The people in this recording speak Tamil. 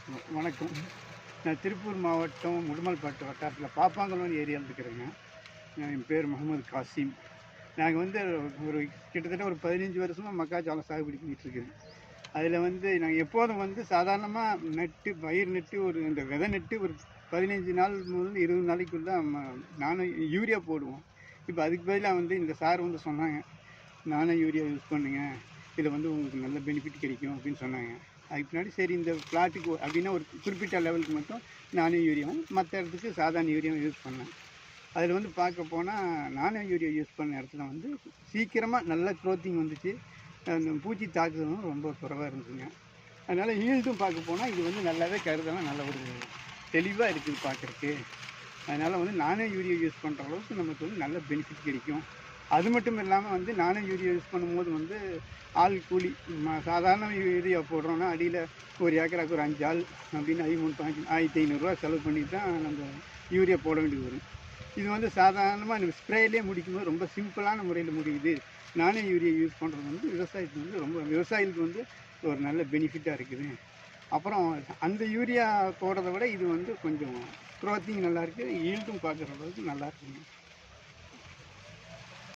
வணக்கம். நான் திருப்பூர் மாவட்டம் உடுமல்பேட்டை வட்டாரத்தில் பாப்பாங்குளம் ஏரியாவில் இருக்கிறேங்க. என் பேர் முகமது காசிம். நாங்கள் வந்து ஒரு கிட்டத்தட்ட ஒரு 15 வருஷமாக மக்காச்சோளம் சாகுபடி பண்ணிகிட்ருக்கிறேன். அதில் வந்து நாங்கள் எப்போதும் வந்து சாதாரணமாக பயிர் நட்டு இந்த விதை நட்டு ஒரு 15 நாள் முதல் 20 நாளைக்குள்ளே நானும் யூரியா போடுவோம். இப்போ அதுக்கு பதிலாக வந்து இந்த சார் வந்து சொன்னாங்க, நானும் யூரியா யூஸ் பண்ணுங்க, இதில் வந்து உங்களுக்கு நல்ல பெனிஃபிட் கிடைக்கும் அப்படின்னு சொன்னாங்க. அதுக்கு பின்னாடி சரி இந்த பிளாட்டுக்கு அப்படின்னா ஒரு குறிப்பிட்ட லெவலுக்கு மட்டும் நானோ யூரியாவும் மற்ற இடத்துக்கு சாதாரண யூரியாவும் யூஸ் பண்ணேன். அதில் வந்து பார்க்க போனால் நானோ யூரியா யூஸ் பண்ண இடத்துல வந்து சீக்கிரமாக நல்ல க்ரோத்திங் வந்துச்சு. அந்த பூச்சி தாக்குதலும் ரொம்ப குறைவாக இருந்துச்சுங்க. அதனால் ஈல்டும் பார்க்க போனால் இது வந்து நல்லாவே கருதலாம், நல்ல ஒரு தெளிவாக இருக்குது பார்க்குறக்கு. அதனால் வந்து நானோ யூரியா யூஸ் பண்ணுற அளவுக்கு நமக்கு வந்து நல்ல பெனிஃபிட் கிடைக்கும். அது மட்டும் இல்லாமல் வந்து நானோ யூரியா யூஸ் பண்ணும்போது வந்து ஆள் கூலி சாதாரண யூரியா போடுறோன்னா அடியில் ஒரு ஏக்கராக்கு ஒரு 5 ஆள் அப்படின்னு 1500 செலவு பண்ணி தான் நம்ம யூரியா போட வேண்டியது வரும். இது வந்து சாதாரணமாக இந்த ஸ்ப்ரேலேயே முடிக்கும்போது ரொம்ப சிம்பிளான முறையில் முடியுது. நானோ யூரியா யூஸ் பண்ணுறது வந்து விவசாயத்துக்கு வந்து ரொம்ப விவசாயிகளுக்கு வந்து ஒரு நல்ல பெனிஃபிட்டாக இருக்குது. அப்புறம் அந்த யூரியா போடுறத விட இது வந்து கொஞ்சம் க்ரோத்திங் நல்லாயிருக்கு, ஈல்டும் பார்க்குற அளவுக்கு நல்லா இருக்குங்க.